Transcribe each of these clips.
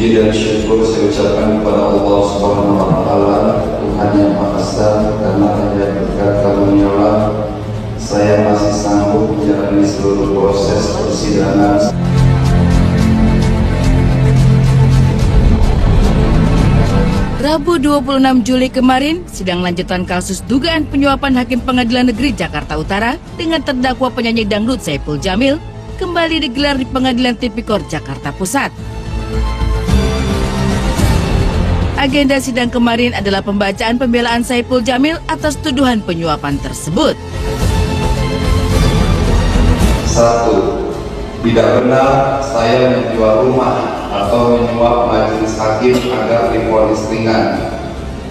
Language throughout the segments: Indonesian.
Puji dan syukur saya ucapkan kepada Allah Subhanahu wa Ta'ala, Tuhan yang Maha Esa, karena hanya berkat karunia-Nya saya masih sanggup menjalani seluruh proses persidangan. Rabu 26 Juli kemarin, sidang lanjutan kasus dugaan penyuapan Hakim Pengadilan Negeri Jakarta Utara dengan terdakwa penyanyi dangdut Saipul Jamil kembali digelar di Pengadilan Tipikor Jakarta Pusat. Agenda sidang kemarin adalah pembacaan pembelaan Saipul Jamil atas tuduhan penyuapan tersebut. 1. Tidak benar saya menjual rumah atau menyuap majelis hakim agar divonis ringan.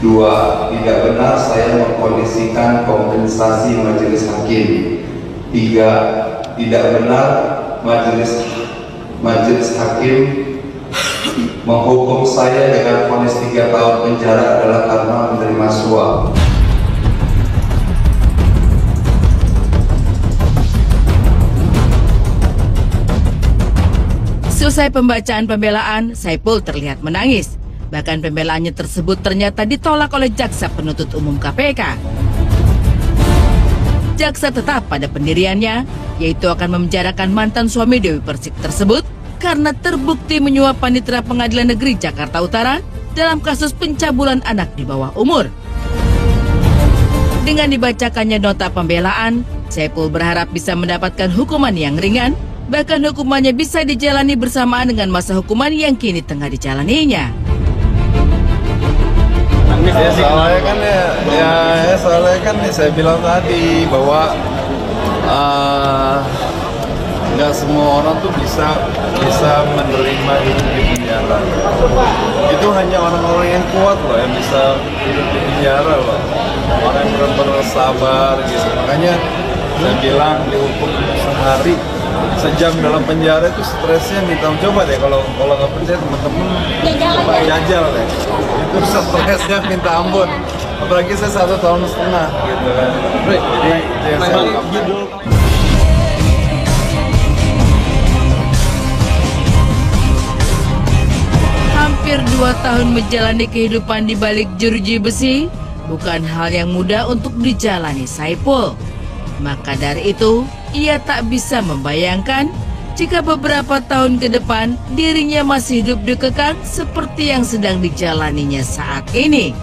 2. Tidak benar saya mengkondisikan kompensasi majelis hakim. 3. Tidak benar majelis hakim menghukum saya dengan vonis 3 tahun penjara adalah karena menerima suap. Selesai pembacaan pembelaan, Saipul terlihat menangis. Bahkan pembelaannya tersebut ternyata ditolak oleh Jaksa Penuntut Umum KPK. Jaksa tetap pada pendiriannya, yaitu akan memenjarakan mantan suami Dewi Persik tersebut karena terbukti menyuap panitera Pengadilan Negeri Jakarta Utara dalam kasus pencabulan anak di bawah umur. Dengan dibacakannya nota pembelaan, Saipul berharap bisa mendapatkan hukuman yang ringan. Bahkan hukumannya bisa dijalani bersamaan dengan masa hukuman yang kini tengah dijalaninya. Soalnya kan saya bilang tadi bahwa nggak semua orang tuh bisa menerima hidup di penjara. Itu hanya orang-orang yang kuat loh yang bisa hidup di penjara loh. Orang yang benar-benar sabar gitu. Makanya saya bilang dihukum sehari, sejam dalam penjara itu stresnya minta coba deh kalau nggak percaya teman-teman jajal deh, itu stresnya minta ampun, apalagi saya 1,5 tahun gitu kan. Jadi Hampir 2 tahun menjalani kehidupan di balik jeruji besi bukan hal yang mudah untuk dijalani Saipul. Maka dari itu, ia tak bisa membayangkan jika beberapa tahun ke depan dirinya masih hidup dikekang seperti yang sedang dijalaninya saat ini.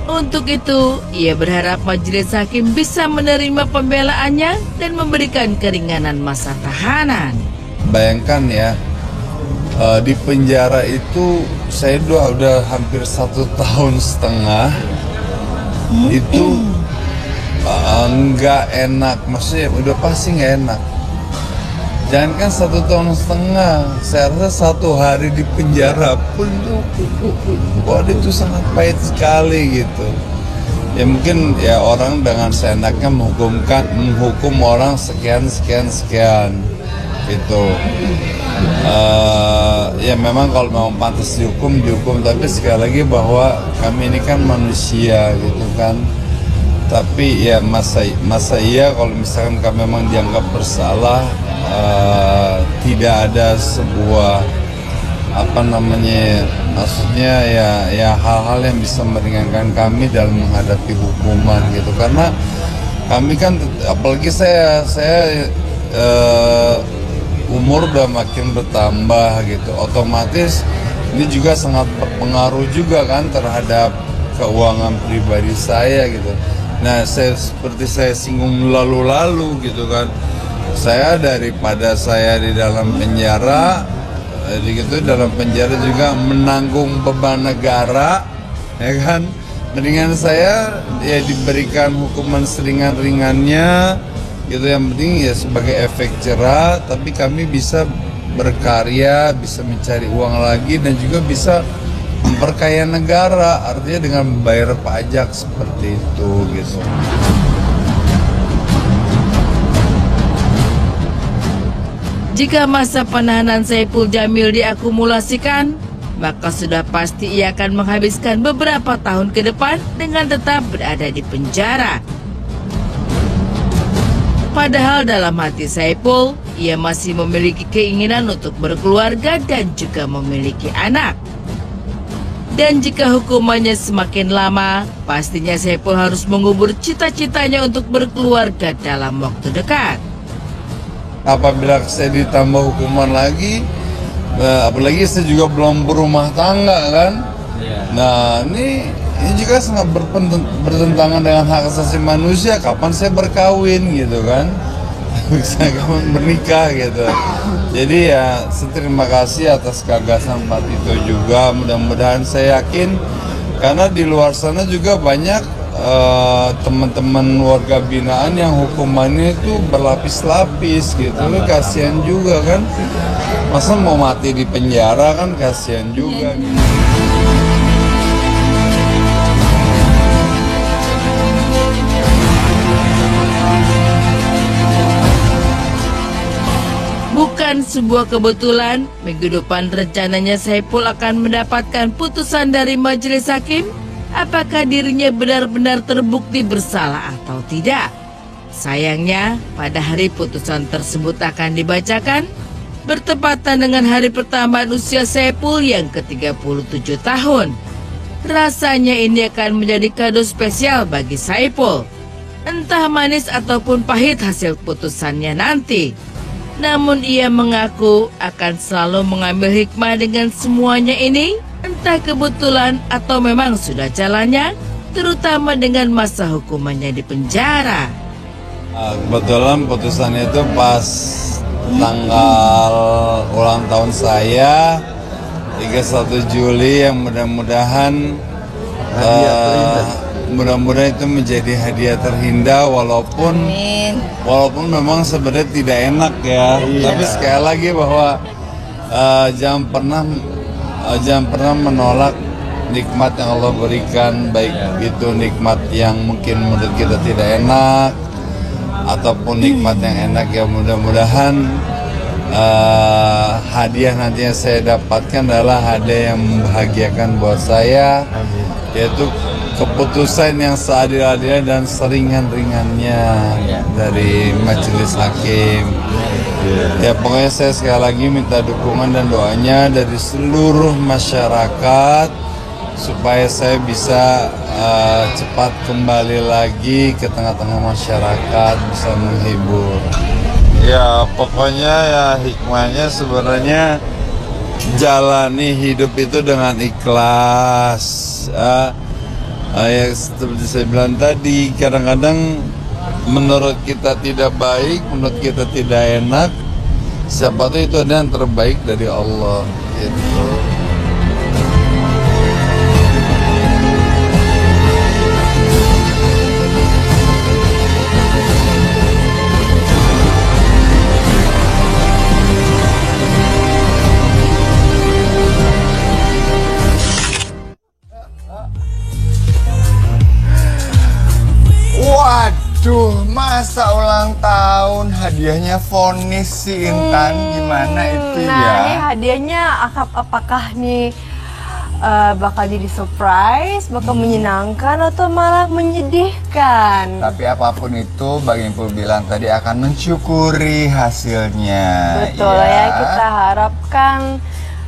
Untuk itu, ia berharap majelis hakim bisa menerima pembelaannya dan memberikan keringanan masa tahanan. bayangkan ya, di penjara itu saya udah hampir 1,5 tahun. Itu nggak enak, maksudnya udah pasti nggak enak. Jangankan 1,5 tahun, saya rasa 1 hari di penjara pun itu sangat pahit sekali gitu. Ya mungkin ya orang dengan seenaknya menghukum orang sekian gitu. Ya memang kalau mau pantas dihukum, tapi sekali lagi bahwa kami ini kan manusia gitu kan. Tapi ya masa iya kalau misalkan kami memang dianggap bersalah, tidak ada sebuah maksudnya ya hal-hal yang bisa meringankan kami dalam menghadapi hukuman gitu. Karena kami kan, apalagi saya umur udah makin bertambah gitu, otomatis ini juga sangat berpengaruh juga kan terhadap keuangan pribadi saya gitu. Nah, seperti saya singgung lalu gitu kan, saya daripada saya di dalam penjara, dalam penjara juga menanggung beban negara, ya kan, mendingan saya ya diberikan hukuman seringan-ringannya gitu. Yang penting ya sebagai efek jerah, tapi kami bisa berkarya, bisa mencari uang lagi, dan juga bisa memperkaya negara, artinya dengan membayar pajak seperti itu gitu. Jika masa penahanan Saipul Jamil diakumulasikan, maka sudah pasti ia akan menghabiskan beberapa tahun ke depan dengan tetap berada di penjara. Padahal dalam hati Saipul, ia masih memiliki keinginan untuk berkeluarga dan juga memiliki anak. Dan jika hukumannya semakin lama, pastinya Saipul harus mengubur cita-citanya untuk berkeluarga dalam waktu dekat. Apabila saya ditambah hukuman lagi, apalagi saya juga belum berumah tangga kan. Nah ini juga sangat bertentangan dengan hak asasi manusia. Kapan saya berkawin gitu kan? Saya kapan bernikah gitu. Jadi ya terima kasih atas gagasan Pak Tito juga. Mudah-mudahan, saya yakin karena di luar sana juga banyak teman-teman warga binaan yang hukumannya itu berlapis-lapis gitu. Kasihan juga kan. Masa mau mati di penjara kan, kasihan juga. Bukan sebuah kebetulan, minggu depan rencananya Saipul akan mendapatkan putusan dari majelis hakim. Apakah dirinya benar-benar terbukti bersalah atau tidak? Sayangnya, pada hari putusan tersebut akan dibacakan, bertepatan dengan hari pertambahan usia Saipul yang ke-37 tahun. Rasanya ini akan menjadi kado spesial bagi Saipul. Entah manis ataupun pahit hasil putusannya nanti. Namun ia mengaku akan selalu mengambil hikmah dengan semuanya ini, entah kebetulan atau memang sudah jalannya, terutama dengan masa hukumannya di penjara. Kebetulan putusannya itu pas tanggal ulang tahun saya, 31 Juli, yang mudah-mudahan itu menjadi hadiah terindah, walaupun memang sebenarnya tidak enak ya. Tapi sekali lagi bahwa jangan pernah menolak nikmat yang Allah berikan, baik itu nikmat yang mungkin menurut kita tidak enak ataupun nikmat yang enak. Ya mudah-mudahan hadiah nanti yang saya dapatkan adalah hadiah yang membahagiakan buat saya, yaitu keputusan yang seadil-adilnya dan seringan-ringannya dari majelis hakim. Ya pokoknya saya sekali lagi minta dukungan dan doanya dari seluruh masyarakat supaya saya bisa cepat kembali lagi ke tengah-tengah masyarakat, bisa menghibur. Ya pokoknya ya hikmahnya sebenarnya jalani hidup itu dengan ikhlas. Ya seperti saya bilang tadi, kadang-kadang menurut kita tidak baik, menurut kita tidak enak, siapa tahu itu ada yang terbaik dari Allah gitu. Waduh, masa ulang tahun hadiahnya vonis si Intan, gimana itu ya? Nah, ini hadiahnya apakah nih bakal jadi surprise, bakal menyenangkan atau malah menyedihkan? Tapi apapun itu, Bang Impul bilang tadi akan mensyukuri hasilnya. Betul ya, kita harapkan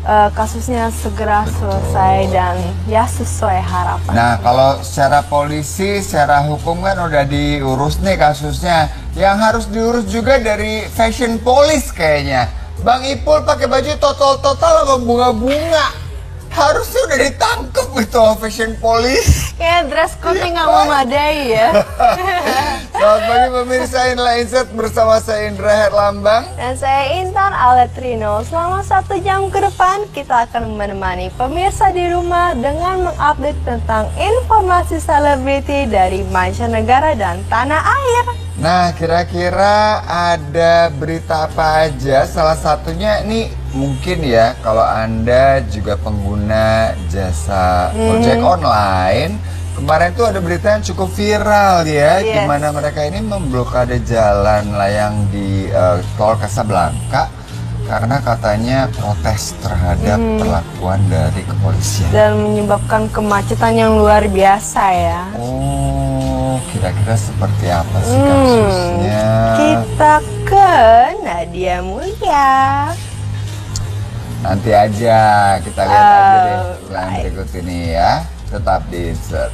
kasusnya segera selesai dan ya sesuai harapan. Nah, kalau secara polisi, secara hukum kan udah diurus nih kasusnya. Yang harus diurus juga dari fashion police kayaknya. Bang Ipul pakai baju total sama bunga-bunga. Harusnya udah ditangkep itu fashion police. Kayak dress code-nya nggak memadai ya. Selamat pagi pemirsa, inilah Insight bersama saya Indra Herlambang. Dan saya Intan Aletrino. Selama 1 jam ke depan kita akan menemani pemirsa di rumah dengan mengupdate tentang informasi selebriti dari mancanegara dan tanah air. Nah, kira-kira ada berita apa aja? Salah satunya nih mungkin ya, kalau Anda juga pengguna jasa ojek online, kemarin tuh ada berita yang cukup viral ya, di mana mereka ini memblokade jalan layang di Tol Kasablanka karena katanya protes terhadap perlakuan dari kepolisian. Dan menyebabkan kemacetan yang luar biasa ya. Oh, kira-kira seperti apa sih kasusnya? Kita ke Nadia Mulya. Nanti aja kita lihat aja deh Oh, iklan baik. berikut ini ya. Tetap di Insert.